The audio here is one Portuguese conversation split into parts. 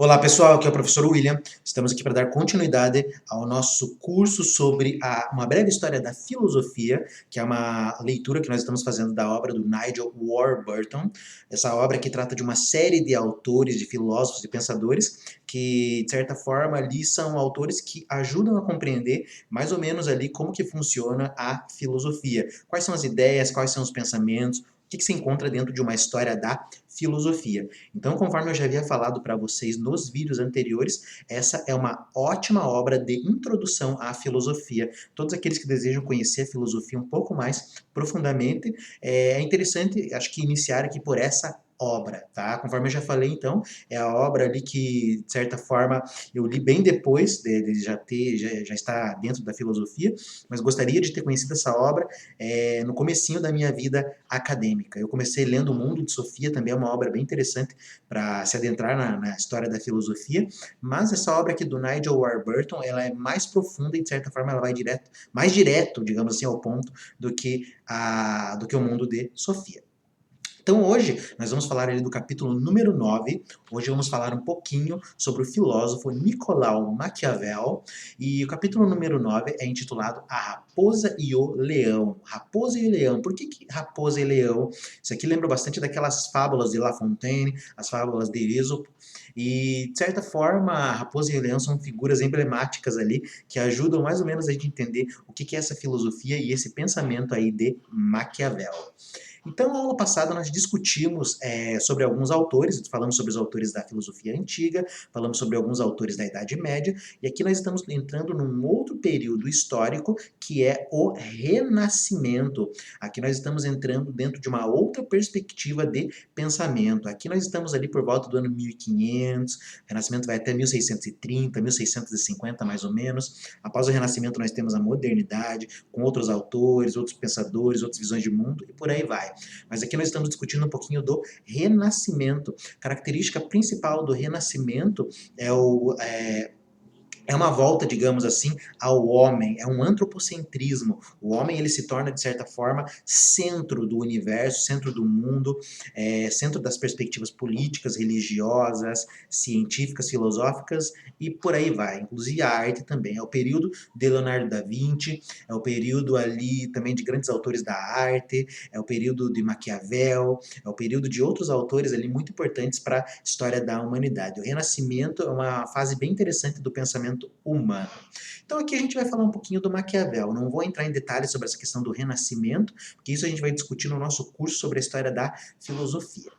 Olá pessoal, aqui é o professor William. Estamos aqui para dar continuidade ao nosso curso sobre uma breve história da filosofia, que é uma leitura que nós estamos fazendo da obra do Nigel Warburton. Essa obra que trata de uma série de autores, de filósofos e pensadores, que de certa forma ali são autores que ajudam a compreender mais ou menos ali como que funciona a filosofia. Quais são as ideias, quais são os pensamentos, o que se encontra dentro de uma história da filosofia. Então, conforme eu já havia falado para vocês nos vídeos anteriores, essa é uma ótima obra de introdução à filosofia. Todos aqueles que desejam conhecer a filosofia um pouco mais profundamente, é interessante, acho que iniciar aqui por essa obra, tá? Conforme eu já falei, então, é a obra ali que, de certa forma, eu li bem depois de já estar dentro da filosofia, mas gostaria de ter conhecido essa obra no comecinho da minha vida acadêmica. Eu comecei lendo O Mundo de Sofia, também é uma obra bem interessante para se adentrar na história da filosofia, mas essa obra aqui do Nigel Warburton, ela é mais profunda e, de certa forma, ela vai mais direto, digamos assim, ao ponto do que O Mundo de Sofia. Então hoje nós vamos falar ali do capítulo número 9. Hoje vamos falar um pouquinho sobre o filósofo Nicolau Maquiavel, e o capítulo número 9 é intitulado A Raposa e o Leão. Raposa e o Leão. Por que Raposa e Leão? Isso aqui lembra bastante daquelas fábulas de La Fontaine, as fábulas de Êxopo, e de certa forma a Raposa e o Leão são figuras emblemáticas ali que ajudam mais ou menos a gente entender o que é essa filosofia e esse pensamento aí de Maquiavel. Então, na aula passada, nós discutimos sobre alguns autores, falamos sobre os autores da filosofia antiga, falamos sobre alguns autores da Idade Média, e aqui nós estamos entrando num outro período histórico, que é o Renascimento. Aqui nós estamos entrando dentro de uma outra perspectiva de pensamento. Aqui nós estamos ali por volta do ano 1500, o Renascimento vai até 1630, 1650 mais ou menos. Após o Renascimento nós temos a modernidade, com outros autores, outros pensadores, outras visões de mundo, e por aí vai. Mas aqui nós estamos discutindo um pouquinho do Renascimento. A característica principal do Renascimento é uma volta, digamos assim, ao homem, é um antropocentrismo. O homem ele se torna, de certa forma, centro do universo, centro do mundo, centro das perspectivas políticas, religiosas, científicas, filosóficas e por aí vai. Inclusive a arte também. É o período de Leonardo da Vinci, é o período ali também de grandes autores da arte, é o período de Maquiavel, é o período de outros autores ali muito importantes para a história da humanidade. O Renascimento é uma fase bem interessante do pensamento humano. Então aqui a gente vai falar um pouquinho do Maquiavel. Não vou entrar em detalhes sobre essa questão do Renascimento, porque isso a gente vai discutir no nosso curso sobre a história da filosofia.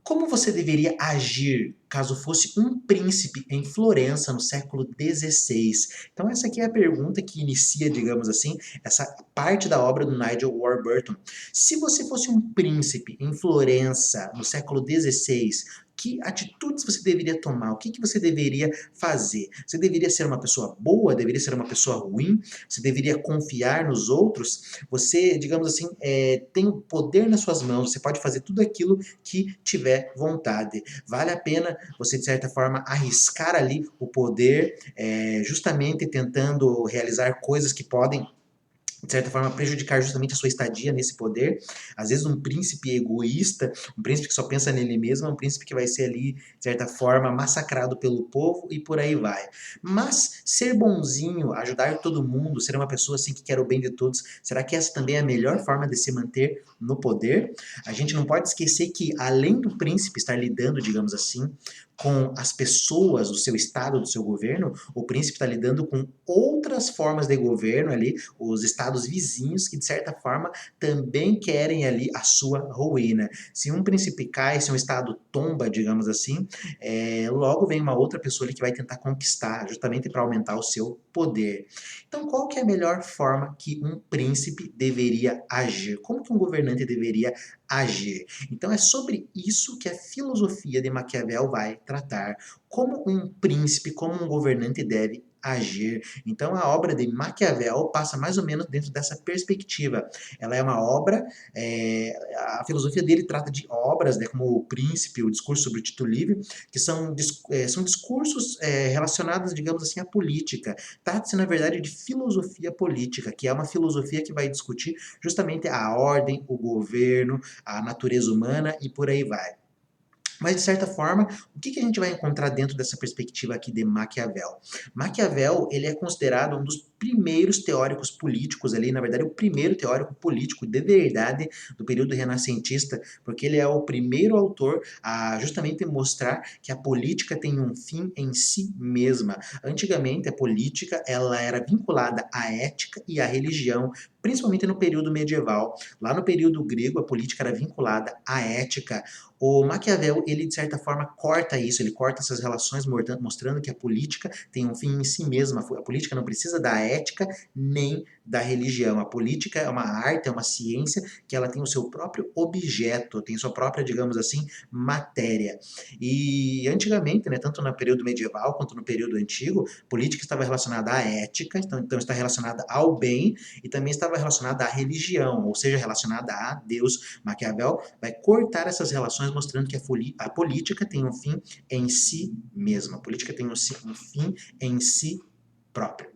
Como você deveria agir caso fosse um príncipe em Florença no século XVI? Então essa aqui é a pergunta que inicia, digamos assim, essa parte da obra do Nigel Warburton. Se você fosse um príncipe em Florença no século XVI, que atitudes você deveria tomar? O que você deveria fazer? Você deveria ser uma pessoa boa? Deveria ser uma pessoa ruim? Você deveria confiar nos outros? Você, digamos assim, tem o poder nas suas mãos, você pode fazer tudo aquilo que tiver vontade. Vale a pena você, de certa forma, arriscar ali o poder, justamente tentando realizar coisas que podem, de certa forma, prejudicar justamente a sua estadia nesse poder. Às vezes um príncipe egoísta, um príncipe que só pensa nele mesmo, é um príncipe que vai ser ali, de certa forma, massacrado pelo povo e por aí vai. Mas ser bonzinho, ajudar todo mundo, ser uma pessoa assim que quer o bem de todos, será que essa também é a melhor forma de se manter no poder? A gente não pode esquecer que, além do príncipe estar lidando, digamos assim, com as pessoas do seu estado, do seu governo, o príncipe está lidando com outras formas de governo ali, os estados vizinhos que de certa forma também querem ali a sua ruína. Se um príncipe cai, se um estado tomba, digamos assim, logo vem uma outra pessoa ali que vai tentar conquistar, justamente para aumentar o seu poder. Então qual que é a melhor forma que um príncipe deveria agir? Como que um governante deveria agir? Então é sobre isso que a filosofia de Maquiavel vai tratar. Como um príncipe, como um governante deve agir. Então a obra de Maquiavel passa mais ou menos dentro dessa perspectiva. Ela é uma obra, a filosofia dele trata de obras, né, como O Príncipe, o Discurso sobre o Tito Livre, que são discursos relacionados, digamos assim, à política. Trata-se, na verdade, de filosofia política, que é uma filosofia que vai discutir justamente a ordem, o governo, a natureza humana e por aí vai. Mas, de certa forma, o que a gente vai encontrar dentro dessa perspectiva aqui de Maquiavel? Maquiavel, ele é considerado um dos primeiros teóricos políticos ali, na verdade, o primeiro teórico político de verdade do período renascentista, porque ele é o primeiro autor a justamente mostrar que a política tem um fim em si mesma. Antigamente, a política, ela era vinculada à ética e à religião, principalmente no período medieval. Lá no período grego, a política era vinculada à ética. O Maquiavel, ele de certa forma corta isso, ele corta essas relações mostrando que a política tem um fim em si mesma. A política não precisa da ética nem da religião. A política é uma arte, é uma ciência que ela tem o seu próprio objeto, tem sua própria, digamos assim, matéria. E antigamente, né, tanto no período medieval quanto no período antigo, política estava relacionada à ética, então está relacionada ao bem e também estava relacionada à religião, ou seja, relacionada a Deus. Maquiavel vai cortar essas relações mostrando que a política tem um fim em si mesma. A política tem um fim em si próprio.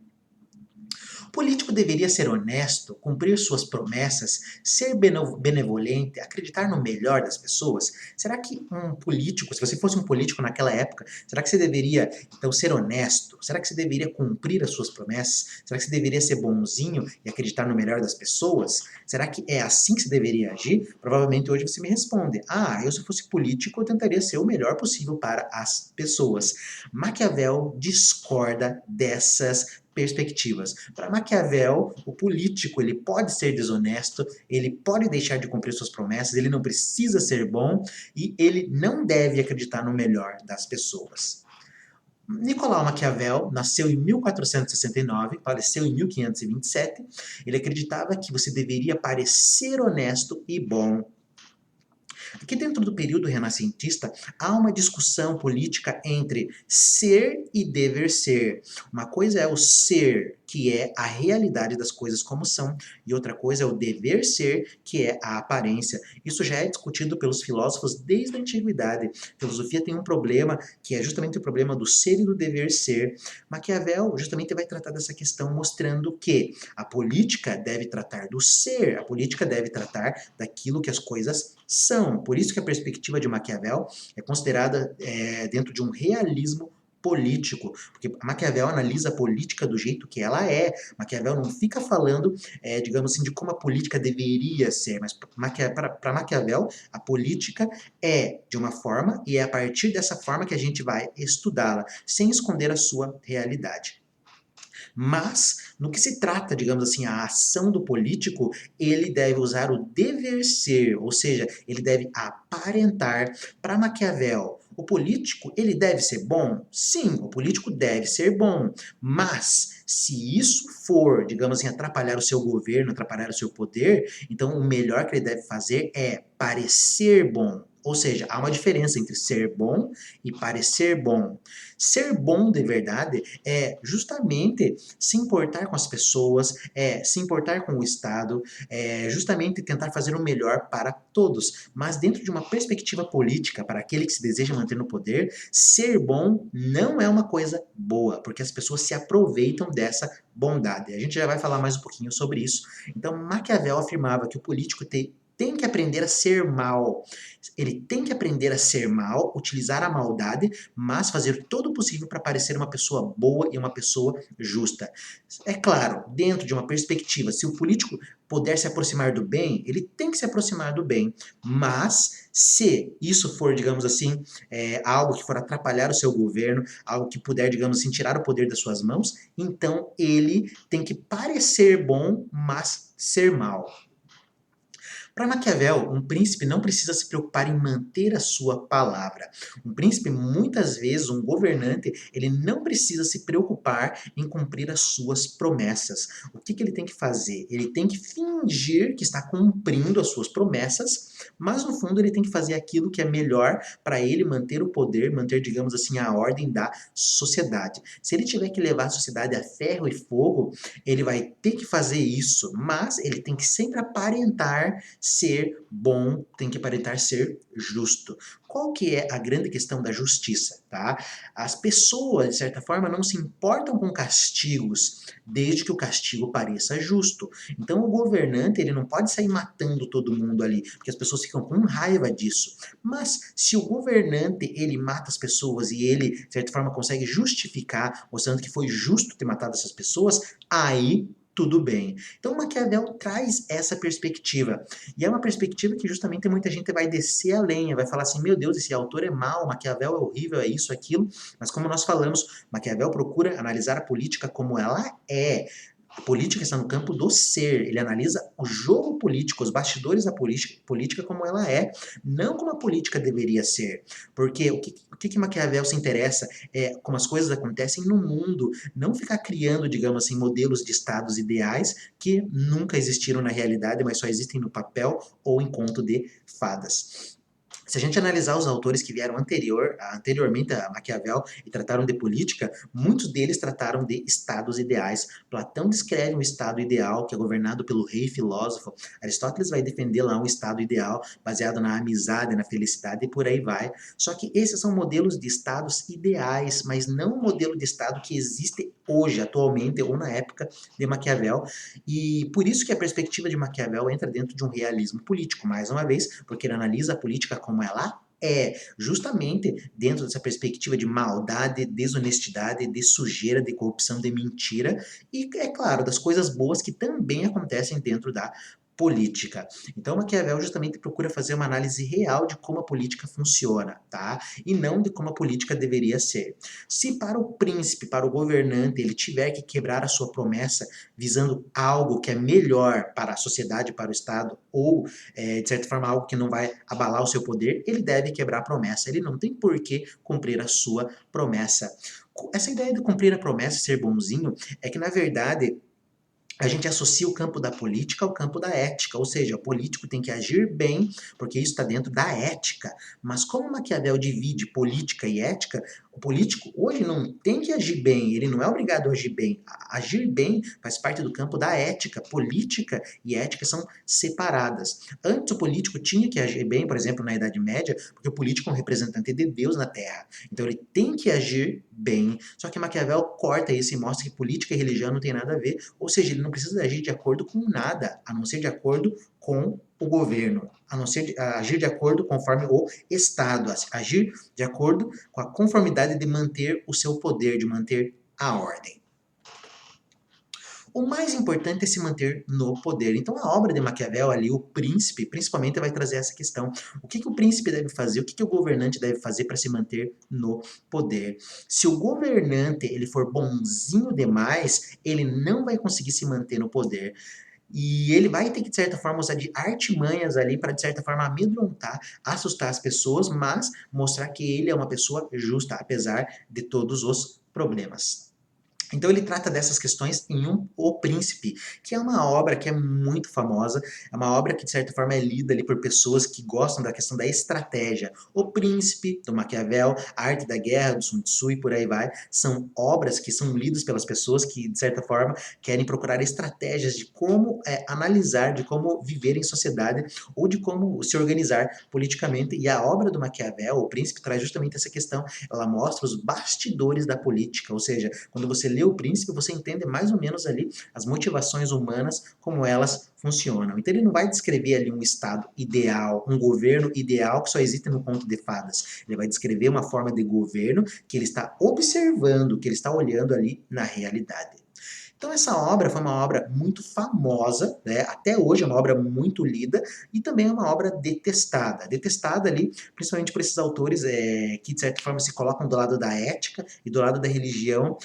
O político deveria ser honesto, cumprir suas promessas, ser benevolente, acreditar no melhor das pessoas? Será que um político, se você fosse um político naquela época, será que você deveria, então, ser honesto? Será que você deveria cumprir as suas promessas? Será que você deveria ser bonzinho e acreditar no melhor das pessoas? Será que é assim que você deveria agir? Provavelmente hoje você me responde: ah, eu se fosse político eu tentaria ser o melhor possível para as pessoas. Maquiavel discorda dessas perspectivas. Para Maquiavel, o político ele pode ser desonesto, ele pode deixar de cumprir suas promessas, ele não precisa ser bom e ele não deve acreditar no melhor das pessoas. Nicolau Maquiavel nasceu em 1469, faleceu em 1527. Ele acreditava que você deveria parecer honesto e bom. Aqui dentro do período renascentista, há uma discussão política entre ser e dever ser. Uma coisa é o ser, que é a realidade das coisas como são, e outra coisa é o dever ser, que é a aparência. Isso já é discutido pelos filósofos desde a antiguidade. A filosofia tem um problema, que é justamente o problema do ser e do dever ser. Maquiavel justamente vai tratar dessa questão mostrando que a política deve tratar do ser, a política deve tratar daquilo que as coisas são. Por isso que a perspectiva de Maquiavel é considerada dentro de um realismo político, porque Maquiavel analisa a política do jeito que ela é. Maquiavel não fica falando, digamos assim, de como a política deveria ser, mas para Maquiavel a política é de uma forma e é a partir dessa forma que a gente vai estudá-la, sem esconder a sua realidade. Mas, no que se trata, digamos assim, a ação do político, ele deve usar o dever ser, ou seja, ele deve aparentar. Para Maquiavel, o político, ele deve ser bom? Sim, o político deve ser bom, mas se isso for, digamos assim, atrapalhar o seu governo, atrapalhar o seu poder, então o melhor que ele deve fazer é parecer bom. Ou seja, há uma diferença entre ser bom e parecer bom. Ser bom de verdade é justamente se importar com as pessoas, se importar com o Estado, justamente tentar fazer o melhor para todos. Mas dentro de uma perspectiva política, para aquele que se deseja manter no poder, ser bom não é uma coisa boa, porque as pessoas se aproveitam dessa bondade. A gente já vai falar mais um pouquinho sobre isso. Então, Maquiavel afirmava que o político tem que aprender a ser mal. Ele tem que aprender a ser mal, utilizar a maldade, mas fazer todo o possível para parecer uma pessoa boa e uma pessoa justa. É claro, dentro de uma perspectiva, se o político puder se aproximar do bem, ele tem que se aproximar do bem, mas se isso for, digamos assim, algo que for atrapalhar o seu governo, algo que puder, digamos assim, tirar o poder das suas mãos, então ele tem que parecer bom, mas ser mal. Para Maquiavel, um príncipe não precisa se preocupar em manter a sua palavra. Um príncipe, muitas vezes, um governante, ele não precisa se preocupar em cumprir as suas promessas. O que ele tem que fazer? Ele tem que fingir que está cumprindo as suas promessas, mas no fundo ele tem que fazer aquilo que é melhor para ele manter o poder, manter, digamos assim, a ordem da sociedade. Se ele tiver que levar a sociedade a ferro e fogo, ele vai ter que fazer isso, mas ele tem que sempre aparentar ser bom, tem que aparentar ser justo. Qual que é a grande questão da justiça, tá? As pessoas, de certa forma, não se importam com castigos, desde que o castigo pareça justo. Então, o governante, ele não pode sair matando todo mundo ali, porque as pessoas ficam com raiva disso. Mas, se o governante, ele mata as pessoas e ele, de certa forma, consegue justificar, mostrando que foi justo ter matado essas pessoas, aí tudo bem. Então, Maquiavel traz essa perspectiva. E é uma perspectiva que justamente muita gente vai descer a lenha, vai falar assim, meu Deus, esse autor é mau, Maquiavel é horrível, é isso, aquilo. Mas como nós falamos, Maquiavel procura analisar a política como ela é. A política está no campo do ser. Ele analisa o jogo político, os bastidores da política como ela é, não como a política deveria ser. Porque o que Maquiavel se interessa é como as coisas acontecem no mundo, não ficar criando, digamos assim, modelos de estados ideais que nunca existiram na realidade, mas só existem no papel ou em conto de fadas. Se a gente analisar os autores que vieram anteriormente a Maquiavel e trataram de política, muitos deles trataram de estados ideais. Platão descreve um estado ideal que é governado pelo rei filósofo. Aristóteles vai defender lá um estado ideal baseado na amizade, na felicidade e por aí vai. Só que esses são modelos de estados ideais, mas não o modelo de estado que existe hoje, atualmente ou na época de Maquiavel. E por isso que a perspectiva de Maquiavel entra dentro de um realismo político, mais uma vez, porque ele analisa a política como ela é, justamente dentro dessa perspectiva de maldade, desonestidade, de sujeira, de corrupção, de mentira, e, é claro, das coisas boas que também acontecem dentro da política. Então, Maquiavel justamente procura fazer uma análise real de como a política funciona, tá? E não de como a política deveria ser. Se para o príncipe, para o governante, ele tiver que quebrar a sua promessa visando algo que é melhor para a sociedade, para o Estado, ou, de certa forma, algo que não vai abalar o seu poder, ele deve quebrar a promessa. Ele não tem por que cumprir a sua promessa. Essa ideia de cumprir a promessa e ser bonzinho é que, na verdade, a gente associa o campo da política ao campo da ética, ou seja, o político tem que agir bem, porque isso está dentro da ética. Mas como Maquiavel divide política e ética, o político hoje não tem que agir bem, ele não é obrigado a agir bem. Agir bem faz parte do campo da ética. Política e ética são separadas. Antes o político tinha que agir bem, por exemplo, na Idade Média, porque o político é um representante de Deus na Terra. Então ele tem que agir bem. Só que Maquiavel corta isso e mostra que política e religião não tem nada a ver, ou seja, ele não precisa agir de acordo com nada, a não ser de acordo com o governo, a não ser agir de acordo conforme o Estado, agir de acordo com a conformidade de manter o seu poder, de manter a ordem. O mais importante é se manter no poder. Então, a obra de Maquiavel ali, o príncipe, principalmente vai trazer essa questão. O que o príncipe deve fazer? O que o governante deve fazer para se manter no poder? Se o governante ele for bonzinho demais, ele não vai conseguir se manter no poder. E ele vai ter que, de certa forma, usar de artimanhas ali para, de certa forma, amedrontar, assustar as pessoas, mas mostrar que ele é uma pessoa justa, apesar de todos os problemas. Então ele trata dessas questões em O Príncipe, que é uma obra que é muito famosa, é uma obra que de certa forma é lida ali por pessoas que gostam da questão da estratégia. O Príncipe, do Maquiavel, A Arte da Guerra, do Sun Tzu e por aí vai, são obras que são lidas pelas pessoas que de certa forma querem procurar estratégias de como analisar, de como viver em sociedade ou de como se organizar politicamente. E a obra do Maquiavel, O Príncipe, traz justamente essa questão. Ela mostra os bastidores da política, ou seja, quando você lê O Príncipe, você entende mais ou menos ali as motivações humanas, como elas funcionam. Então ele não vai descrever ali um estado ideal, um governo ideal que só existe no conto de fadas. Ele vai descrever uma forma de governo que ele está observando, que ele está olhando ali na realidade. Então essa obra foi uma obra muito famosa, né? Até hoje é uma obra muito lida e também é uma obra detestada. Detestada ali, principalmente por esses autores que de certa forma se colocam do lado da ética e do lado da religião,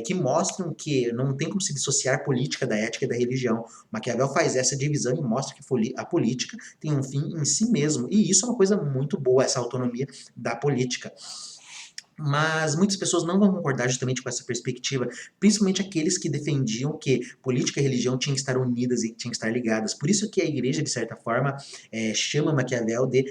que mostram que não tem como se dissociar política da ética e da religião. Maquiavel faz essa divisão e mostra que a política tem um fim em si mesmo. E isso é uma coisa muito boa, essa autonomia da política. Mas muitas pessoas não vão concordar justamente com essa perspectiva, principalmente aqueles que defendiam que política e religião tinham que estar unidas e tinham que estar ligadas. Por isso que a igreja, de certa forma, chama Maquiavel de...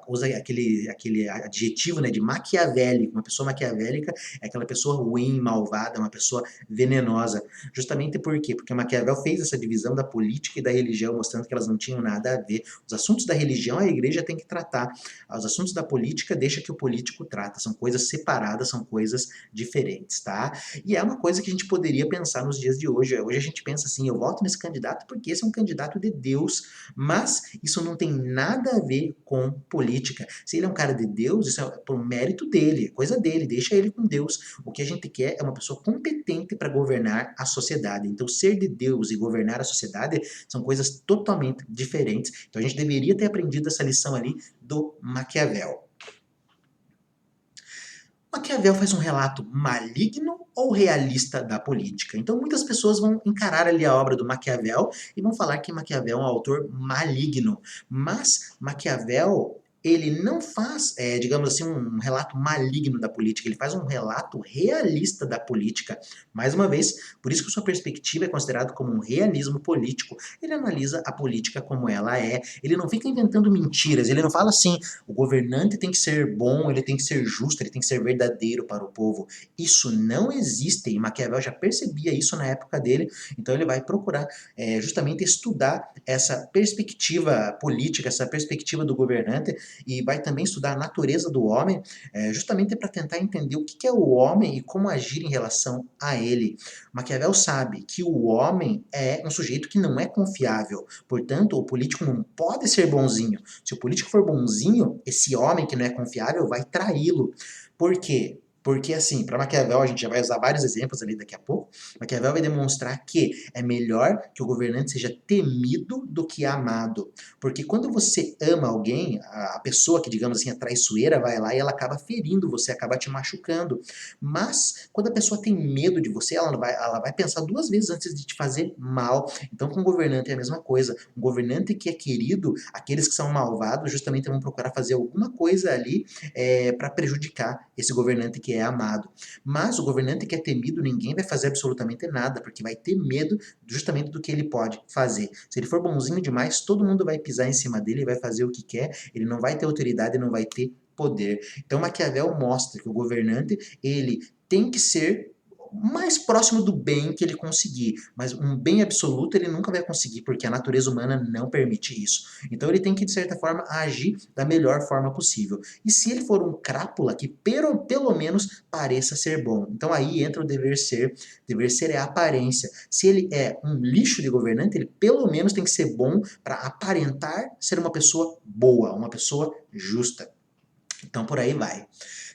usa aquele adjetivo, né, de maquiavélico. Uma pessoa maquiavélica é aquela pessoa ruim, malvada, uma pessoa venenosa. Justamente por quê? Porque Maquiavel fez essa divisão da política e da religião, mostrando que elas não tinham nada a ver. Os assuntos da religião a igreja tem que tratar. Os assuntos da política deixa que o político trata. São coisas separadas, são coisas diferentes, tá? E é uma coisa que a gente poderia pensar nos dias de hoje. Hoje a gente pensa assim, eu voto nesse candidato porque esse é um candidato de Deus, mas isso não tem nada a ver com política. Se ele é um cara de Deus, isso é por mérito dele, é coisa dele, deixa ele com Deus. O que a gente quer é uma pessoa competente para governar a sociedade. Então, ser de Deus e governar a sociedade são coisas totalmente diferentes. Então, a gente deveria ter aprendido essa lição ali do Maquiavel. Maquiavel faz um relato maligno ou realista da política? Então muitas pessoas vão encarar ali a obra do Maquiavel e vão falar que Maquiavel é um autor maligno. Mas Maquiavel, ele não faz, digamos assim, um relato maligno da política, ele faz um relato realista da política. Mais uma vez, por isso que sua perspectiva é considerada como um realismo político. Ele analisa a política como ela é, ele não fica inventando mentiras, ele não fala assim, o governante tem que ser bom, ele tem que ser justo, ele tem que ser verdadeiro para o povo. Isso não existe, e Maquiavel já percebia isso na época dele, então ele vai procurar justamente estudar essa perspectiva política, essa perspectiva do governante, e vai também estudar a natureza do homem, justamente para tentar entender o que é o homem e como agir em relação a ele. Maquiavel sabe que o homem é um sujeito que não é confiável, portanto, o político não pode ser bonzinho. Se o político for bonzinho, esse homem que não é confiável vai traí-lo. Por quê? Porque, assim, para Maquiavel, a gente já vai usar vários exemplos ali daqui a pouco. Maquiavel vai demonstrar que é melhor que o governante seja temido do que amado. Porque quando você ama alguém, a pessoa que, digamos assim, é traiçoeira, vai lá e ela acaba ferindo você, acaba te machucando. Mas, quando a pessoa tem medo de você, ela vai pensar duas vezes antes de te fazer mal. Então, com o governante é a mesma coisa. Um governante que é querido, aqueles que são malvados, justamente vão procurar fazer alguma coisa ali para prejudicar esse governante que é amado. Mas o governante que é temido, ninguém vai fazer absolutamente nada, porque vai ter medo justamente do que ele pode fazer. Se ele for bonzinho demais, todo mundo vai pisar em cima dele, vai fazer o que quer, ele não vai ter autoridade, não vai ter poder. Então Maquiavel mostra que o governante, ele tem que ser mais próximo do bem que ele conseguir, mas um bem absoluto ele nunca vai conseguir, porque a natureza humana não permite isso. Então ele tem que, de certa forma, agir da melhor forma possível. E se ele for um crápula, que pelo menos pareça ser bom. Então aí entra o dever ser. Dever ser é a aparência. Se ele é um lixo de governante, ele pelo menos tem que ser bom para aparentar ser uma pessoa boa, uma pessoa justa. Então por aí vai.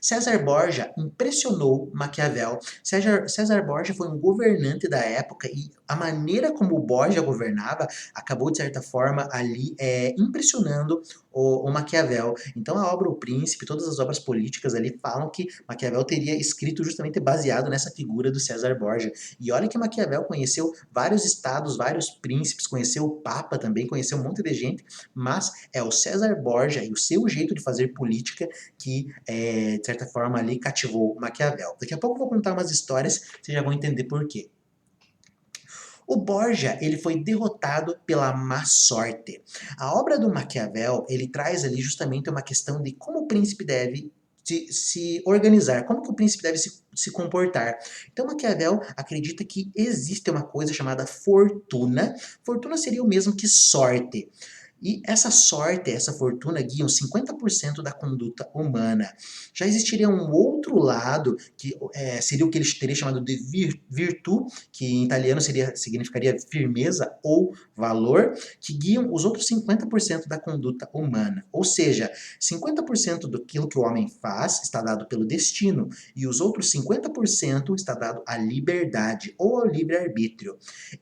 César Borgia impressionou Maquiavel. César Borgia foi um governante da época e a maneira como o Borgia governava acabou, de certa forma, ali impressionando o Maquiavel. Então a obra O Príncipe, todas as obras políticas ali falam que Maquiavel teria escrito justamente baseado nessa figura do César Borgia. E olha que Maquiavel conheceu vários estados, vários príncipes, conheceu o Papa também, conheceu um monte de gente, mas é o César Borgia e o seu jeito de fazer política que, de certa forma, ali cativou Maquiavel. Daqui a pouco eu vou contar umas histórias, vocês já vão entender por quê. O Borgia, ele foi derrotado pela má sorte. A obra do Maquiavel, ele traz ali justamente uma questão de como o príncipe deve se organizar, como que o príncipe deve se comportar. Então Maquiavel acredita que existe uma coisa chamada fortuna. Fortuna seria o mesmo que sorte. E essa sorte, essa fortuna guiam 50% da conduta humana. Já existiria um outro lado, que seria o que eles teriam chamado de virtu, que em italiano significaria firmeza ou valor, que guiam os outros 50% da conduta humana. Ou seja, 50% daquilo que o homem faz está dado pelo destino, e os outros 50% está dado à liberdade ou ao livre-arbítrio.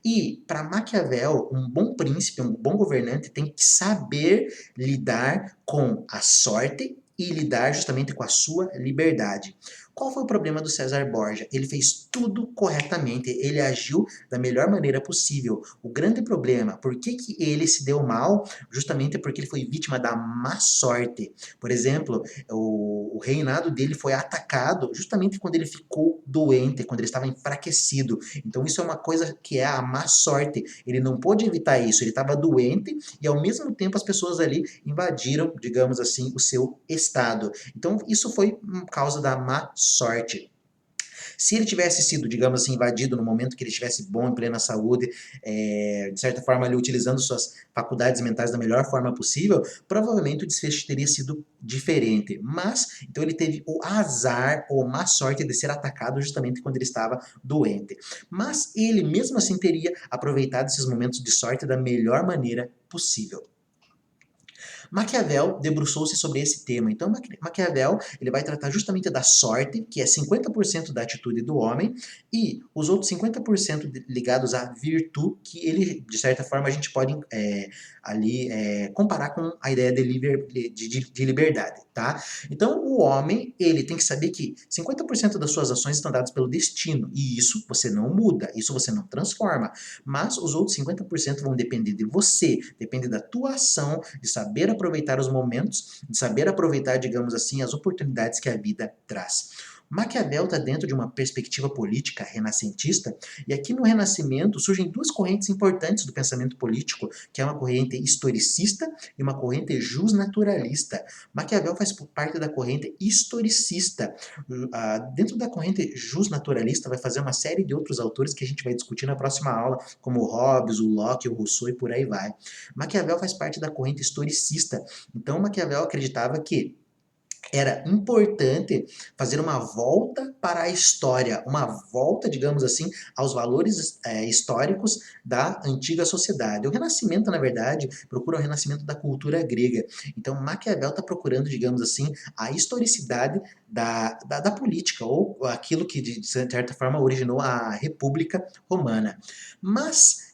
E, para Maquiavel, um bom príncipe, um bom governante tem que saber lidar com a sorte e lidar justamente com a sua liberdade. Qual foi o problema do César Borgia? Ele fez tudo corretamente, ele agiu da melhor maneira possível. O grande problema, por que que ele se deu mal? Justamente porque ele foi vítima da má sorte. Por exemplo, o reinado dele foi atacado justamente quando ele ficou doente, quando ele estava enfraquecido. Então isso é uma coisa que é a má sorte. Ele não pôde evitar isso, ele estava doente e ao mesmo tempo as pessoas ali invadiram, digamos assim, o seu estado. Então isso foi por causa da má sorte. Se ele tivesse sido, digamos assim, invadido no momento que ele estivesse bom, em plena saúde, de certa forma ali utilizando suas faculdades mentais da melhor forma possível, provavelmente o desfecho teria sido diferente. Mas, então ele teve o azar ou má sorte de ser atacado justamente quando ele estava doente. Mas ele mesmo assim teria aproveitado esses momentos de sorte da melhor maneira possível. Maquiavel debruçou-se sobre esse tema. Então, Maquiavel ele vai tratar justamente da sorte, que é 50% da atitude do homem, e os outros 50% ligados à virtude, que ele, de certa forma, a gente pode comparar com a ideia de liberdade, tá? Então, o homem, ele tem que saber que 50% das suas ações estão dadas pelo destino, e isso você não muda, isso você não transforma, mas os outros 50% vão depender de você, depende da tua ação, de saber aproveitar os momentos, de saber aproveitar, digamos assim, as oportunidades que a vida traz. Maquiavel está dentro de uma perspectiva política renascentista, e aqui no Renascimento surgem duas correntes importantes do pensamento político, que é uma corrente historicista e uma corrente justnaturalista. Maquiavel faz parte da corrente historicista. Dentro da corrente justnaturalista vai fazer uma série de outros autores que a gente vai discutir na próxima aula, como o Hobbes, o Locke, o Rousseau e por aí vai. Maquiavel faz parte da corrente historicista. Então Maquiavel acreditava que era importante fazer uma volta para a história, uma volta, digamos assim, aos valores históricos da antiga sociedade. O Renascimento, na verdade, procura o renascimento da cultura grega. Então, Maquiavel está procurando, digamos assim, a historicidade da política, ou aquilo que, de certa forma, originou a República Romana. Mas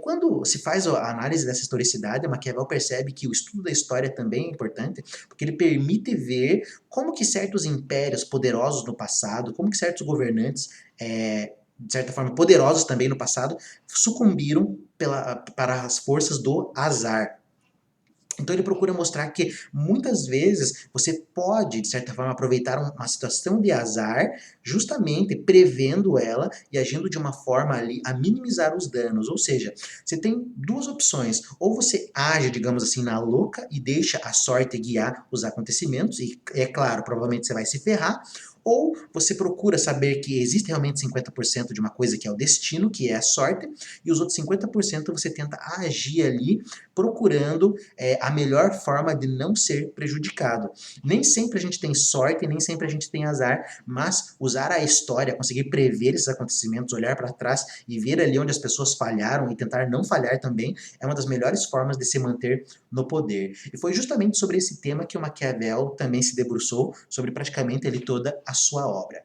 quando se faz a análise dessa historicidade, Maquiavel percebe que o estudo da história também é importante, porque ele permite ver como que certos impérios poderosos no passado, como que certos governantes, de certa forma poderosos também no passado, sucumbiram para as forças do azar. Então ele procura mostrar que muitas vezes você pode, de certa forma, aproveitar uma situação de azar, justamente prevendo ela e agindo de uma forma ali a minimizar os danos. Ou seja, você tem duas opções. Ou você age, digamos assim, na louca e deixa a sorte guiar os acontecimentos, e é claro, provavelmente você vai se ferrar. Ou você procura saber que existe realmente 50% de uma coisa que é o destino, que é a sorte, e os outros 50% você tenta agir ali procurando a melhor forma de não ser prejudicado. Nem sempre a gente tem sorte, nem sempre a gente tem azar, mas usar a história, conseguir prever esses acontecimentos, olhar para trás e ver ali onde as pessoas falharam e tentar não falhar também, é uma das melhores formas de se manter no poder. E foi justamente sobre esse tema que o Maquiavel também se debruçou, sobre praticamente ali toda a sua obra.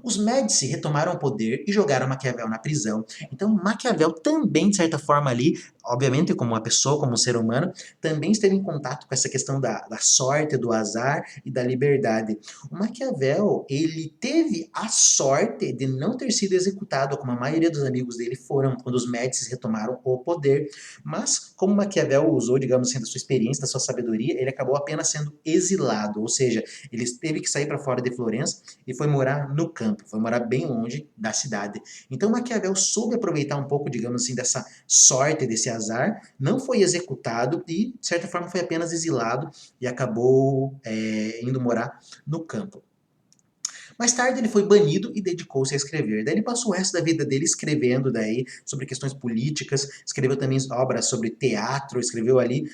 Os Médici retomaram o poder e jogaram Maquiavel na prisão. Então Maquiavel também, de certa forma ali, obviamente como uma pessoa, como um ser humano, também esteve em contato com essa questão da sorte, do azar e da liberdade. O Maquiavel, ele teve a sorte de não ter sido executado, como a maioria dos amigos dele foram, quando os Médici retomaram o poder. Mas, como Maquiavel usou, digamos assim, da sua experiência, da sua sabedoria, ele acabou apenas sendo exilado, ou seja, ele teve que sair para fora de Florença e foi morar no campo, foi morar bem longe da cidade. Então Maquiavel soube aproveitar um pouco, digamos assim, dessa sorte, desse azar, não foi executado e, de certa forma, foi apenas exilado e acabou indo morar no campo. Mais tarde ele foi banido e dedicou-se a escrever. Daí ele passou o resto da vida dele escrevendo daí sobre questões políticas, escreveu também obras sobre teatro, escreveu ali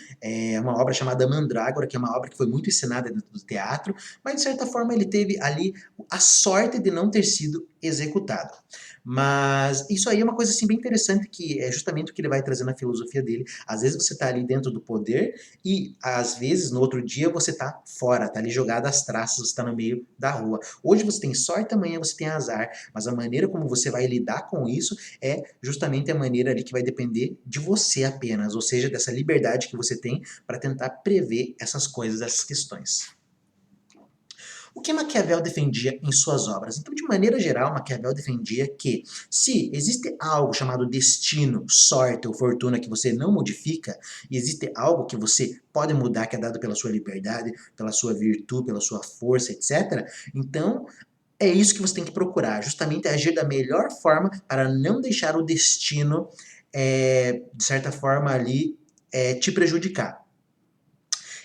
uma obra chamada Mandrágora, que é uma obra que foi muito ensinada dentro do teatro, mas de certa forma ele teve ali a sorte de não ter sido executado. Mas isso aí é uma coisa assim bem interessante, que é justamente o que ele vai trazer na filosofia dele. Às vezes você está ali dentro do poder e às vezes no outro dia você está fora, está ali jogado às traças, você está no meio da rua. Hoje você tem sorte, amanhã você tem azar, mas a maneira como você vai lidar com isso é justamente a maneira ali que vai depender de você apenas, ou seja, dessa liberdade que você tem para tentar prever essas coisas, essas questões. O que Maquiavel defendia em suas obras? Então, de maneira geral, Maquiavel defendia que se existe algo chamado destino, sorte ou fortuna que você não modifica, e existe algo que você pode mudar, que é dado pela sua liberdade, pela sua virtude, pela sua força, etc., então é isso que você tem que procurar, justamente agir da melhor forma para não deixar o destino, de certa forma ali, te prejudicar.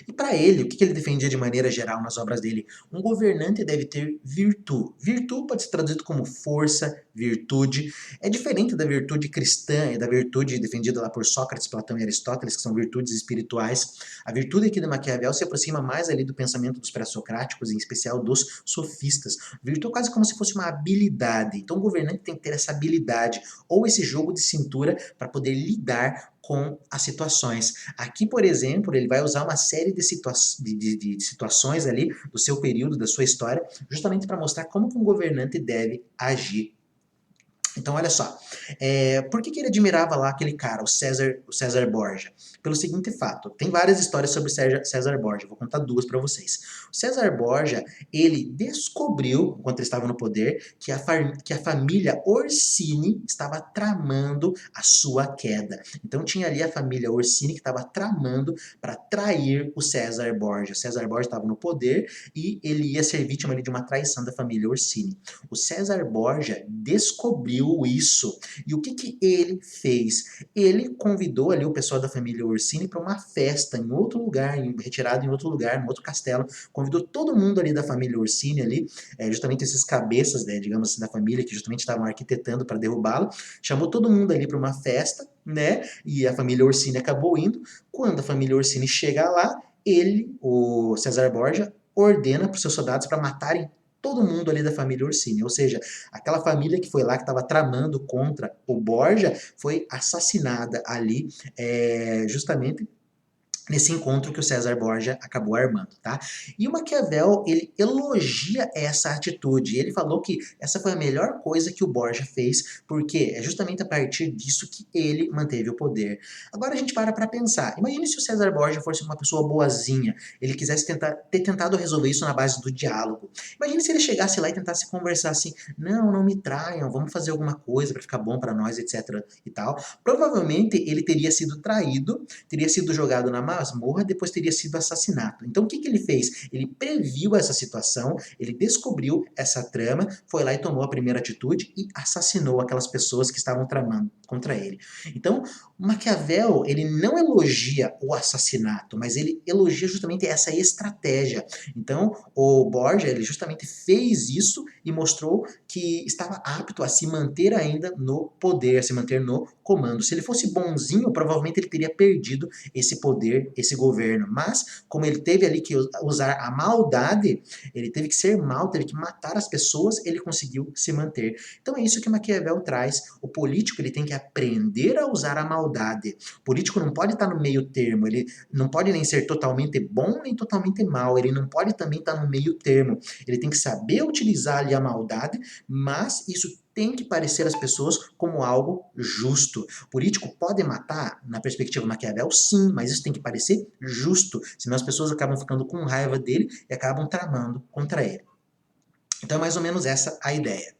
E para ele, o que ele defendia de maneira geral nas obras dele? Um governante deve ter virtude. Virtude pode ser traduzido como força, virtude. É diferente da virtude cristã e da virtude defendida lá por Sócrates, Platão e Aristóteles, que são virtudes espirituais. A virtude aqui de Maquiavel se aproxima mais ali do pensamento dos pré-socráticos, em especial dos sofistas. Virtude é quase como se fosse uma habilidade. Então o governante tem que ter essa habilidade ou esse jogo de cintura para poder lidar com as situações. Aqui, por exemplo, ele vai usar uma série de situações ali do seu período, da sua história, justamente para mostrar como que um governante deve agir. Então, olha só, por que ele admirava lá aquele cara, o César Borgia? Pelo seguinte fato, tem várias histórias sobre César Borgia, vou contar duas para vocês. O César Borgia, ele descobriu, enquanto ele estava no poder, que a família Orsini estava tramando a sua queda. Então tinha ali a família Orsini que estava tramando para trair o César Borgia. O César Borgia estava no poder e ele ia ser vítima ali de uma traição da família Orsini. O César Borgia descobriu isso. E o que ele fez? Ele convidou ali o pessoal da família Orsini para uma festa em outro lugar, retirado em outro lugar, em outro castelo. Convidou todo mundo ali da família Orsini ali, justamente esses cabeças, né, digamos assim, da família que justamente estavam arquitetando para derrubá-lo. Chamou todo mundo ali para uma festa, né? E a família Orsini acabou indo. Quando a família Orsini chega lá, ele, o César Borgia, ordena para os seus soldados para matarem todo mundo ali da família Orsini, ou seja, aquela família que foi lá, que estava tramando contra o Borgia, foi assassinada ali, justamente nesse encontro que o César Borgia acabou armando, tá? E o Maquiavel, ele elogia essa atitude. Ele falou que essa foi a melhor coisa que o Borgia fez, porque é justamente a partir disso que ele manteve o poder. Agora a gente para pensar. Imagine se o César Borgia fosse uma pessoa boazinha, ele quisesse ter tentado resolver isso na base do diálogo. Imagine se ele chegasse lá e tentasse conversar assim, não me traiam, vamos fazer alguma coisa para ficar bom para nós, etc e tal. Provavelmente ele teria sido traído, teria sido jogado na masmorra, depois teria sido assassinado. Então o que ele fez? Ele previu essa situação, ele descobriu essa trama, foi lá e tomou a primeira atitude e assassinou aquelas pessoas que estavam tramando contra ele. Então, Maquiavel, ele não elogia o assassinato, mas ele elogia justamente essa estratégia. Então, o Borgia, ele justamente fez isso e mostrou que estava apto a se manter ainda no poder, a se manter no comando. Se ele fosse bonzinho, provavelmente ele teria perdido esse poder, esse governo. Mas, como ele teve ali que usar a maldade, ele teve que ser mal, teve que matar as pessoas, ele conseguiu se manter. Então é isso que Maquiavel traz. O político, ele tem que aprender a usar a maldade. O político não pode estar no meio termo, ele não pode nem ser totalmente bom nem totalmente mal, ele não pode também estar no meio termo. Ele tem que saber utilizar ali a maldade, mas isso tem que parecer às pessoas como algo justo. O político pode matar, na perspectiva Maquiavel, sim, mas isso tem que parecer justo, senão as pessoas acabam ficando com raiva dele e acabam tramando contra ele. Então é mais ou menos essa a ideia.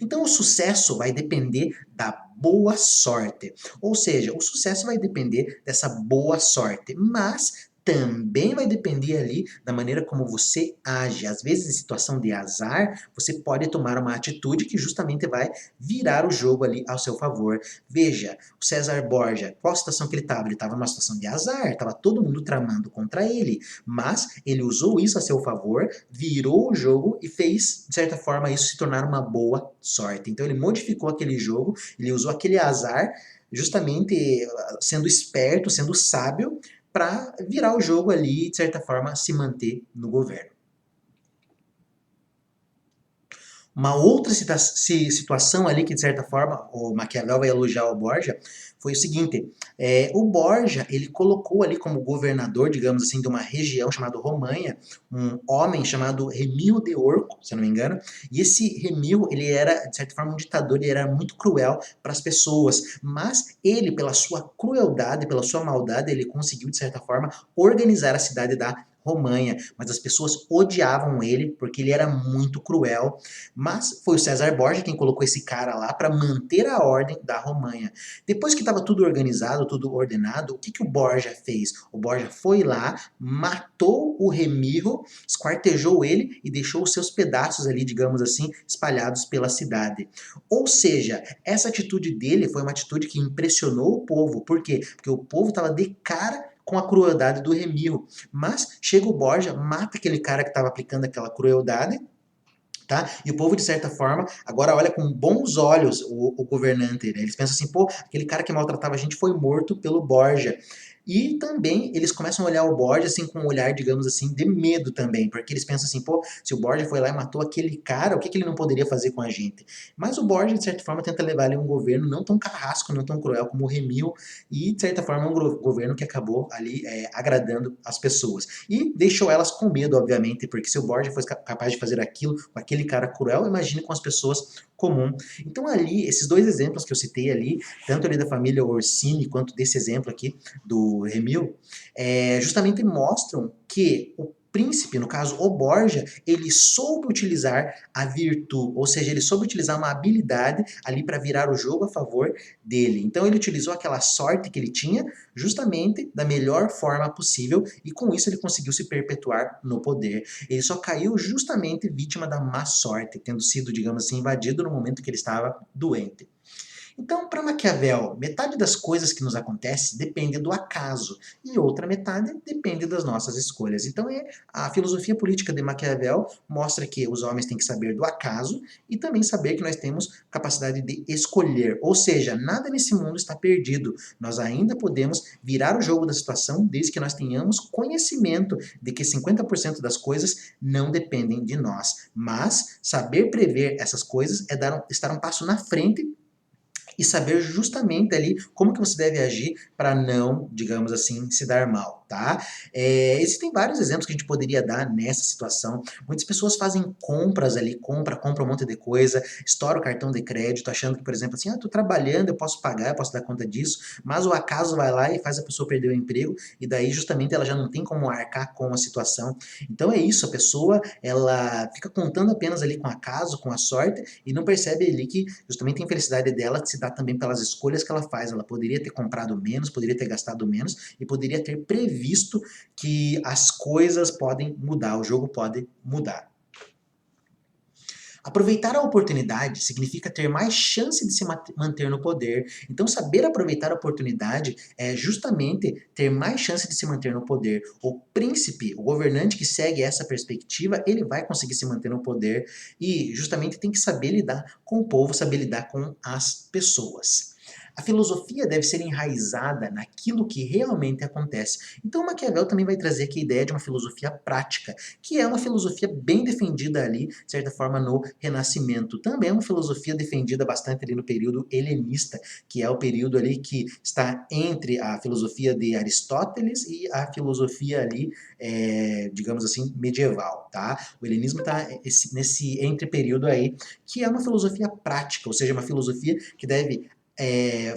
Então o sucesso vai depender da boa sorte, ou seja, o sucesso vai depender dessa boa sorte, mas também vai depender ali da maneira como você age. Às vezes, em situação de azar, você pode tomar uma atitude que justamente vai virar o jogo ali ao seu favor. Veja, o César Borgia, qual a situação que ele estava? Ele estava numa situação de azar, estava todo mundo tramando contra ele, mas ele usou isso a seu favor, virou o jogo e fez, de certa forma, isso se tornar uma boa sorte. Então ele modificou aquele jogo, ele usou aquele azar, justamente sendo esperto, sendo sábio, para virar o jogo ali e, de certa forma, se manter no governo. Uma outra situação ali que, de certa forma, o Maquiavel vai elogiar o Borgia, foi o seguinte, o Borgia, ele colocou ali como governador, digamos assim, de uma região chamada Romanha, um homem chamado Remio de Orco, se eu não me engano, e esse Remio, ele era, de certa forma, um ditador, ele era muito cruel para as pessoas, mas ele, pela sua crueldade, pela sua maldade, ele conseguiu, de certa forma, organizar a cidade da Romanha, mas as pessoas odiavam ele porque ele era muito cruel, mas foi o César Borgia quem colocou esse cara lá para manter a ordem da Romanha. Depois que estava tudo organizado, tudo ordenado, o que, que o Borgia fez? O Borgia foi lá, matou o Remiro, esquartejou ele e deixou os seus pedaços ali, digamos assim, espalhados pela cidade. Ou seja, essa atitude dele foi uma atitude que impressionou o povo. Por quê? Porque o povo estava de cara com a crueldade do Remiro. Mas chega o Borgia, mata aquele cara que estava aplicando aquela crueldade, tá? E o povo, de certa forma, agora olha com bons olhos o governante, né? Eles pensam assim, pô, aquele cara que maltratava a gente foi morto pelo Borgia. E também eles começam a olhar o Borgia assim com um olhar, digamos assim, de medo também, porque eles pensam assim, pô, se o Borgia foi lá e matou aquele cara, o que, que ele não poderia fazer com a gente? Mas o Borgia, de certa forma, tenta levar ali um governo não tão carrasco, não tão cruel como o Remil, e de certa forma é um governo que acabou ali agradando as pessoas. E deixou elas com medo, obviamente, porque se o Borgia fosse capaz de fazer aquilo com aquele cara cruel, imagine com as pessoas comuns. Então ali, esses dois exemplos que eu citei ali, tanto ali da família Orsini, quanto desse exemplo aqui do Remil, justamente mostram que o príncipe, no caso o Borgia, ele soube utilizar a virtude, ou seja, ele soube utilizar uma habilidade ali para virar o jogo a favor dele. Então ele utilizou aquela sorte que ele tinha justamente da melhor forma possível e com isso ele conseguiu se perpetuar no poder. Ele só caiu justamente vítima da má sorte, tendo sido, digamos assim, invadido no momento que ele estava doente. Então, para Maquiavel, metade das coisas que nos acontecem depende do acaso e outra metade depende das nossas escolhas. Então, a filosofia política de Maquiavel mostra que os homens têm que saber do acaso e também saber que nós temos capacidade de escolher. Ou seja, nada nesse mundo está perdido. Nós ainda podemos virar o jogo da situação desde que nós tenhamos conhecimento de que 50% das coisas não dependem de nós. Mas saber prever essas coisas é estar um passo na frente e saber justamente ali como que você deve agir para não, digamos assim, se dar mal, tá? Existem vários exemplos que a gente poderia dar nessa situação. Muitas pessoas fazem compras ali, compra um monte de coisa, estoura o cartão de crédito, achando que, por exemplo, assim, tô trabalhando, eu posso pagar, eu posso dar conta disso, mas o acaso vai lá e faz a pessoa perder o emprego, e daí justamente ela já não tem como arcar com a situação. Então é isso, a pessoa, ela fica contando apenas ali com o acaso, com a sorte, e não percebe ali que justamente a infelicidade dela se dá também pelas escolhas que ela faz. Ela poderia ter comprado menos, poderia ter gastado menos e poderia ter previsto que as coisas podem mudar, o jogo pode mudar. Aproveitar a oportunidade significa ter mais chance de se manter no poder. Então, saber aproveitar a oportunidade é justamente ter mais chance de se manter no poder. O príncipe, o governante que segue essa perspectiva, ele vai conseguir se manter no poder e justamente tem que saber lidar com o povo, saber lidar com as pessoas. A filosofia deve ser enraizada naquilo que realmente acontece. Então, Maquiavel também vai trazer aqui a ideia de uma filosofia prática, que é uma filosofia bem defendida ali, de certa forma, no Renascimento. Também é uma filosofia defendida bastante ali no período helenista, que é o período ali que está entre a filosofia de Aristóteles e a filosofia ali, digamos assim, medieval, tá? O helenismo está nesse entre período aí, que é uma filosofia prática, ou seja, uma filosofia que deve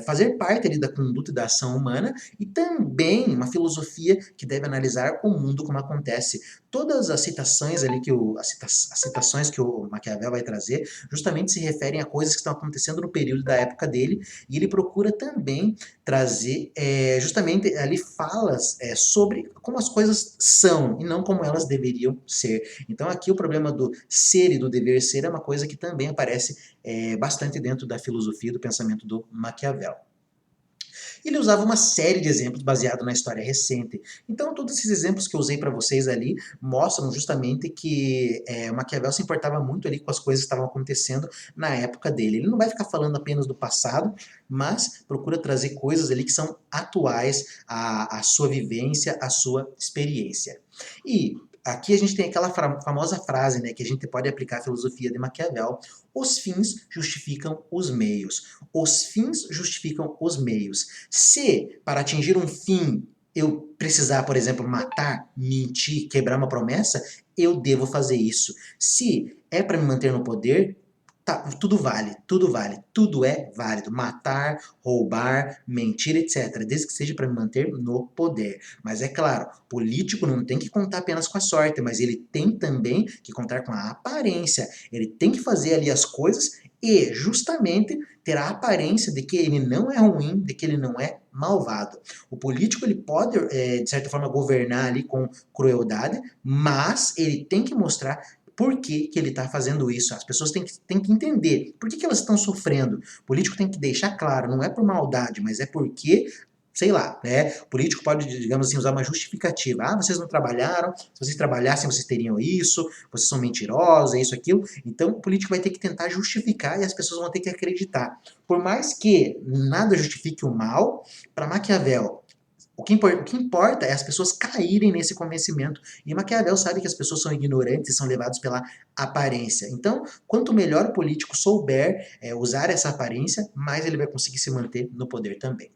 fazer parte ali da conduta e da ação humana e também uma filosofia que deve analisar o mundo como acontece. Todas as citações ali as citações que o Maquiavel vai trazer justamente se referem a coisas que estão acontecendo no período da época dele e ele procura também trazer justamente ali falas sobre como as coisas são e não como elas deveriam ser. Então aqui o problema do ser e do dever ser é uma coisa que também aparece bastante dentro da filosofia do pensamento do Maquiavel. Ele usava uma série de exemplos baseados na história recente. Então, todos esses exemplos que eu usei para vocês ali mostram justamente que o Maquiavel se importava muito ali com as coisas que estavam acontecendo na época dele. Ele não vai ficar falando apenas do passado, mas procura trazer coisas ali que são atuais à sua vivência, à sua experiência. E Aqui a gente tem aquela famosa frase, né, que a gente pode aplicar a filosofia de Maquiavel: os fins justificam os meios. Os fins justificam os meios. Se, para atingir um fim, eu precisar, por exemplo, matar, mentir, quebrar uma promessa, eu devo fazer isso. Se é para me manter no poder, tá, tudo vale, tudo é válido. Matar, roubar, mentir, etc. Desde que seja para me manter no poder. Mas é claro, político não tem que contar apenas com a sorte, mas ele tem também que contar com a aparência. Ele tem que fazer ali as coisas e justamente ter a aparência de que ele não é ruim, de que ele não é malvado. O político ele pode, de certa forma, governar ali com crueldade, mas ele tem que mostrar por que, que ele está fazendo isso. As pessoas têm que entender por que, que elas estão sofrendo. O político tem que deixar claro, não é por maldade, mas é porque, sei lá, né? O político pode, digamos assim, usar uma justificativa. Ah, vocês não trabalharam, se vocês trabalhassem, vocês teriam isso, vocês são mentirosos, é isso, aquilo. Então, o político vai ter que tentar justificar e as pessoas vão ter que acreditar. Por mais que nada justifique o mal, para Maquiavel, o que importa é as pessoas caírem nesse convencimento. E Maquiavel sabe que as pessoas são ignorantes e são levadas pela aparência. Então, quanto melhor o político souber usar essa aparência, mais ele vai conseguir se manter no poder também.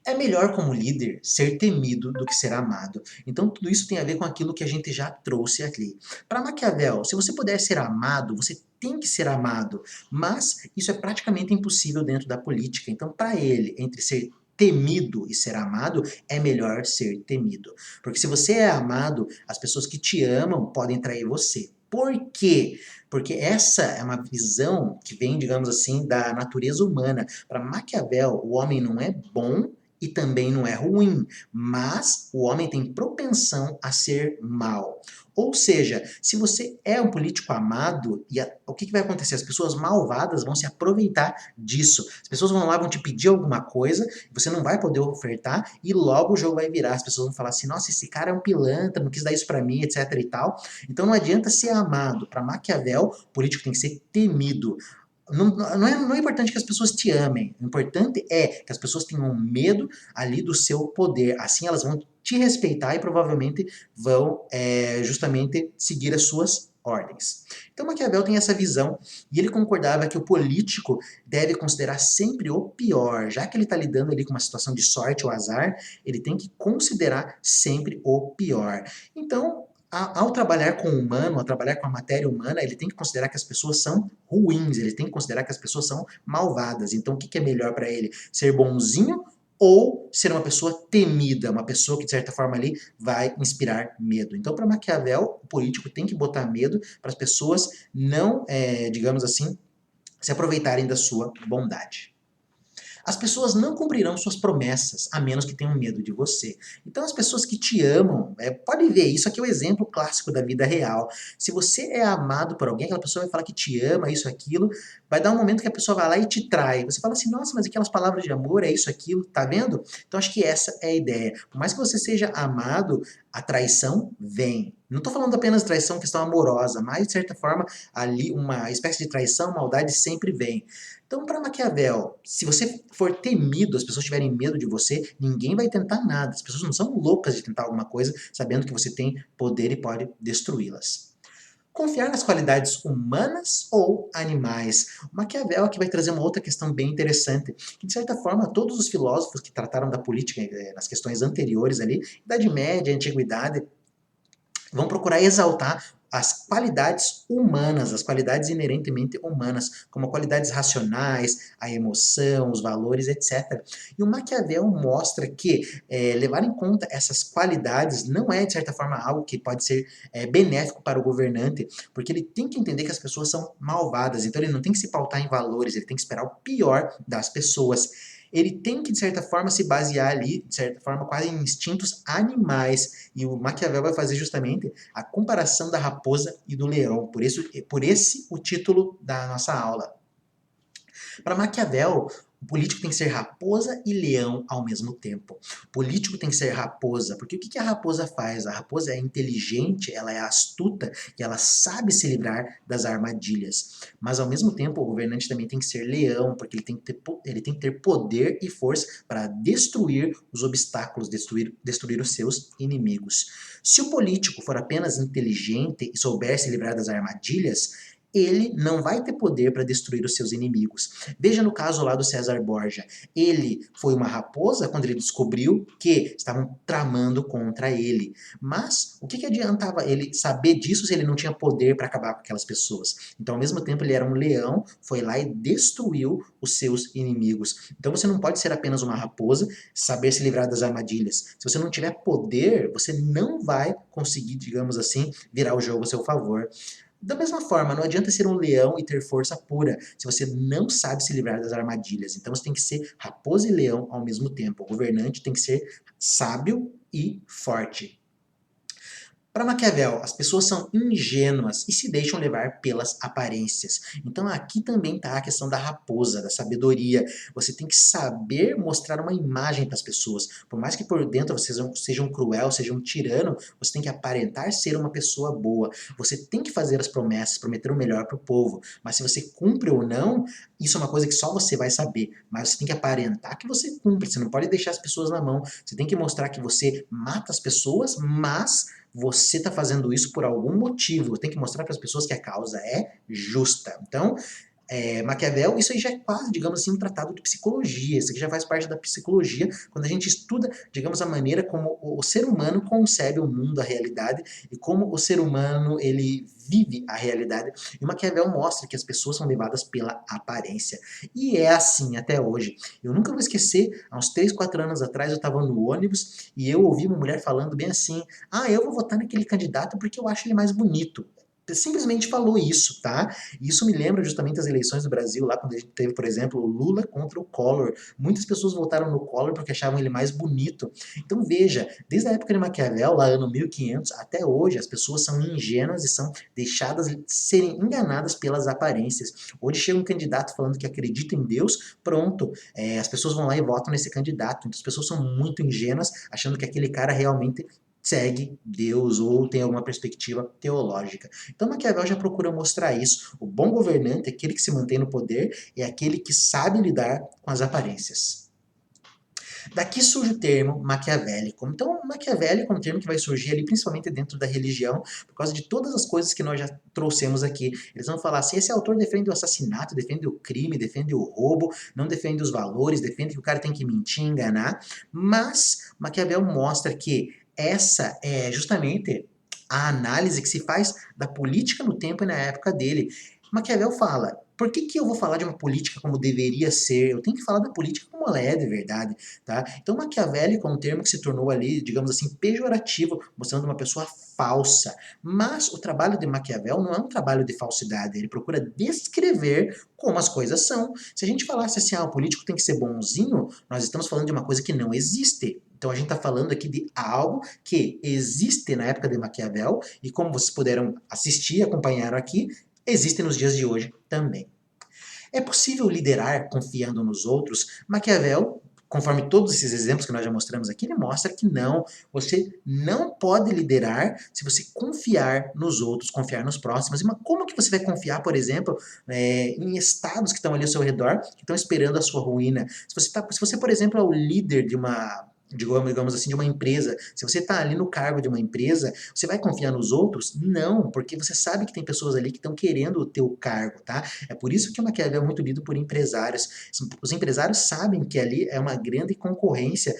É melhor como líder ser temido do que ser amado. Então tudo isso tem a ver com aquilo que a gente já trouxe aqui. Para Maquiavel, se você puder ser amado, você tem que ser amado, mas isso é praticamente impossível dentro da política. Então para ele, entre ser temido e ser amado, é melhor ser temido. Porque se você é amado, as pessoas que te amam podem trair você. Por quê? Porque essa é uma visão que vem, digamos assim, da natureza humana. Para Maquiavel, o homem não é bom e também não é ruim, mas o homem tem propensão a ser mal. Ou seja, se você é um político amado, o que vai acontecer? As pessoas malvadas vão se aproveitar disso. As pessoas vão lá, vão te pedir alguma coisa, você não vai poder ofertar e logo o jogo vai virar. As pessoas vão falar assim, nossa, esse cara é um pilantra, não quis dar isso pra mim, etc e tal. Então não adianta ser amado. Para Maquiavel, o político tem que ser temido. Não é importante que as pessoas te amem. O importante é que as pessoas tenham medo ali do seu poder. Assim elas vão te respeitar e provavelmente vão justamente seguir as suas ordens. Então Maquiavel tem essa visão e ele concordava que o político deve considerar sempre o pior. Já que ele está lidando ali com uma situação de sorte ou azar, ele tem que considerar sempre o pior. Então, ao trabalhar com o humano, ao trabalhar com a matéria humana, ele tem que considerar que as pessoas são ruins, ele tem que considerar que as pessoas são malvadas. Então, o que é melhor para ele? Ser bonzinho ou ser uma pessoa temida, uma pessoa que, de certa forma, ali vai inspirar medo. Então, para Maquiavel, o político tem que botar medo para as pessoas não, digamos assim, se aproveitarem da sua bondade. As pessoas não cumprirão suas promessas, a menos que tenham medo de você. Então as pessoas que te amam, pode ver, isso aqui é o exemplo clássico da vida real. Se você é amado por alguém, aquela pessoa vai falar que te ama, isso, aquilo, vai dar um momento que a pessoa vai lá e te trai. Você fala assim, nossa, mas aquelas palavras de amor, é isso, aquilo, tá vendo? Então acho que essa é a ideia. Por mais que você seja amado, a traição vem. Não estou falando apenas de traição, questão amorosa, mas de certa forma ali uma espécie de traição, maldade sempre vem. Então, para Maquiavel, se você for temido, as pessoas tiverem medo de você, ninguém vai tentar nada. As pessoas não são loucas de tentar alguma coisa, sabendo que você tem poder e pode destruí-las. Confiar nas qualidades humanas ou animais. O Maquiavel aqui vai trazer uma outra questão bem interessante, que de certa forma todos os filósofos que trataram da política nas questões anteriores ali, Idade Média, Antiguidade, vão procurar exaltar as qualidades humanas, as qualidades inerentemente humanas, como qualidades racionais, a emoção, os valores, etc. E o Maquiavel mostra que levar em conta essas qualidades não é, de certa forma, algo que pode ser benéfico para o governante, porque ele tem que entender que as pessoas são malvadas, então ele não tem que se pautar em valores, ele tem que esperar o pior das pessoas. Ele tem que, de certa forma, se basear ali, de certa forma, quase em instintos animais. E o Maquiavel vai fazer justamente a comparação da raposa e do leão. Por esse o título da nossa aula. Para Maquiavel, O político tem que ser raposa e leão ao mesmo tempo. O político tem que ser raposa, porque o que a raposa faz? A raposa é inteligente, ela é astuta e ela sabe se livrar das armadilhas. Mas ao mesmo tempo, o governante também tem que ser leão, porque ele tem que ter poder e força para destruir os obstáculos, destruir os seus inimigos. Se o político for apenas inteligente e souber se livrar das armadilhas, ele não vai ter poder para destruir os seus inimigos. Veja no caso lá do César Borgia. Ele foi uma raposa quando ele descobriu que estavam tramando contra ele. Mas o que adiantava ele saber disso se ele não tinha poder para acabar com aquelas pessoas? Então, ao mesmo tempo, ele era um leão, foi lá e destruiu os seus inimigos. Então, você não pode ser apenas uma raposa, saber se livrar das armadilhas. Se você não tiver poder, você não vai conseguir, digamos assim, virar o jogo a seu favor. Da mesma forma, não adianta ser um leão e ter força pura se você não sabe se livrar das armadilhas. Então você tem que ser raposa e leão ao mesmo tempo. O governante tem que ser sábio e forte. Para Maquiavel, as pessoas são ingênuas e se deixam levar pelas aparências. Então aqui também está a questão da raposa, da sabedoria. Você tem que saber mostrar uma imagem para as pessoas. Por mais que por dentro você seja um cruel, seja um tirano, você tem que aparentar ser uma pessoa boa. Você tem que fazer as promessas, prometer o melhor para o povo. Mas se você cumpre ou não, isso é uma coisa que só você vai saber. Mas você tem que aparentar que você cumpre. Você não pode deixar as pessoas na mão. Você tem que mostrar que você mata as pessoas, mas você está fazendo isso por algum motivo. Tem que mostrar para as pessoas que a causa é justa. Então, Maquiavel, isso aí já é quase, digamos assim, um tratado de psicologia. Isso aqui já faz parte da psicologia, quando a gente estuda, digamos, a maneira como o ser humano concebe o mundo, a realidade, e como o ser humano, ele vive a realidade. E Maquiavel mostra que as pessoas são levadas pela aparência. E é assim até hoje. Eu nunca vou esquecer, há uns 3, 4 anos atrás, eu estava no ônibus e eu ouvi uma mulher falando bem assim: eu vou votar naquele candidato porque eu acho ele mais bonito. Simplesmente falou isso, tá? E isso me lembra justamente as eleições do Brasil, lá quando a gente teve, por exemplo, o Lula contra o Collor. Muitas pessoas votaram no Collor porque achavam ele mais bonito. Então veja, desde a época de Maquiavel, lá ano 1500, até hoje, as pessoas são ingênuas e são deixadas serem enganadas pelas aparências. Hoje chega um candidato falando que acredita em Deus, pronto, as pessoas vão lá e votam nesse candidato. Então as pessoas são muito ingênuas, achando que aquele cara realmente segue Deus ou tem alguma perspectiva teológica. Então Maquiavel já procura mostrar isso. O bom governante, aquele que se mantém no poder, é aquele que sabe lidar com as aparências. Daqui surge o termo maquiavélico. Então, maquiavélico é um termo que vai surgir ali principalmente dentro da religião, por causa de todas as coisas que nós já trouxemos aqui. Eles vão falar assim: esse autor defende o assassinato, defende o crime, defende o roubo, não defende os valores, defende que o cara tem que mentir, enganar. Mas Maquiavel mostra que essa é justamente a análise que se faz da política no tempo e na época dele. Maquiavel fala: por que eu vou falar de uma política como deveria ser? Eu tenho que falar da política como ela é de verdade, tá? Então, maquiavélico é um termo que se tornou ali, digamos assim, pejorativo, mostrando uma pessoa falsa. Mas o trabalho de Maquiavel não é um trabalho de falsidade, ele procura descrever como as coisas são. Se a gente falasse assim, o político tem que ser bonzinho, nós estamos falando de uma coisa que não existe. Então a gente está falando aqui de algo que existe na época de Maquiavel e como vocês puderam assistir e acompanharam aqui, existe nos dias de hoje também. É possível liderar confiando nos outros? Maquiavel, conforme todos esses exemplos que nós já mostramos aqui, ele mostra que não. Você não pode liderar se você confiar nos outros, confiar nos próximos. Mas como que você vai confiar, por exemplo, em estados que estão ali ao seu redor, que estão esperando a sua ruína? Se você, por exemplo, é o líder de uma digamos assim, de uma empresa. Se você está ali no cargo de uma empresa, você vai confiar nos outros? Não, porque você sabe que tem pessoas ali que estão querendo o teu cargo, tá? É por isso que o Maquiavel é muito lido por empresários. Os empresários sabem que ali é uma grande concorrência,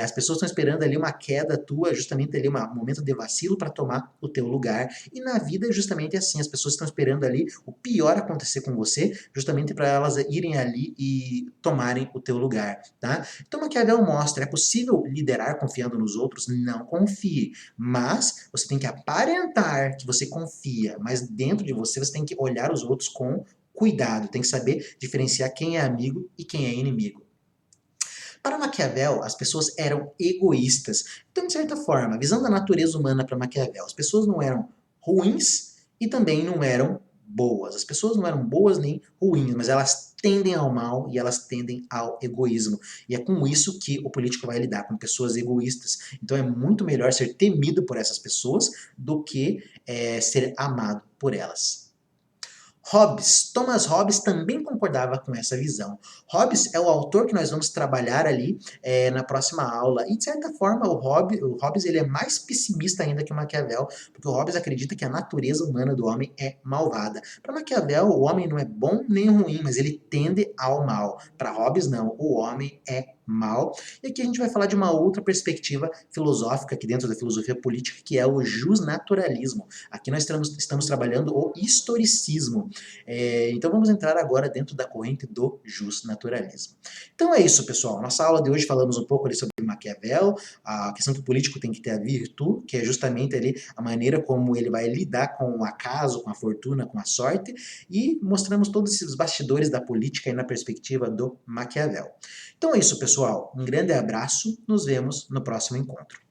as pessoas estão esperando ali uma queda tua, justamente ali um momento de vacilo para tomar o teu lugar. E na vida é justamente assim, as pessoas estão esperando ali o pior acontecer com você, justamente para elas irem ali e tomarem o teu lugar, tá? Então Maquiavel mostra, é possível liderar confiando nos outros? Não confie, mas você tem que aparentar que você confia, mas dentro de você você tem que olhar os outros com cuidado, tem que saber diferenciar quem é amigo e quem é inimigo. Para Maquiavel, as pessoas eram egoístas. Então, de certa forma, a visão da natureza humana para Maquiavel, as pessoas não eram ruins e também não eram boas. As pessoas não eram boas nem ruins, mas elas tendem ao mal e elas tendem ao egoísmo. E é com isso que o político vai lidar, com pessoas egoístas. Então é muito melhor ser temido por essas pessoas do que ser amado por elas. Hobbes, Thomas Hobbes também concordava com essa visão. Hobbes é o autor que nós vamos trabalhar ali na próxima aula. E de certa forma o Hobbes ele é mais pessimista ainda que o Maquiavel, porque o Hobbes acredita que a natureza humana do homem é malvada. Para Maquiavel o homem não é bom nem ruim, mas ele tende ao mal. Para Hobbes não, o homem é mal. E aqui a gente vai falar de uma outra perspectiva filosófica aqui dentro da filosofia política, que é o justnaturalismo. Aqui nós estamos trabalhando o historicismo. Então vamos entrar agora dentro da corrente do justnaturalismo. Então é isso, pessoal. Nossa aula de hoje falamos um pouco ali sobre Maquiavel, a questão que o político tem que ter a virtude, que é justamente ali a maneira como ele vai lidar com o acaso, com a fortuna, com a sorte, e mostramos todos esses bastidores da política aí na perspectiva do Maquiavel. Então é isso, pessoal. Um grande abraço, nos vemos no próximo encontro.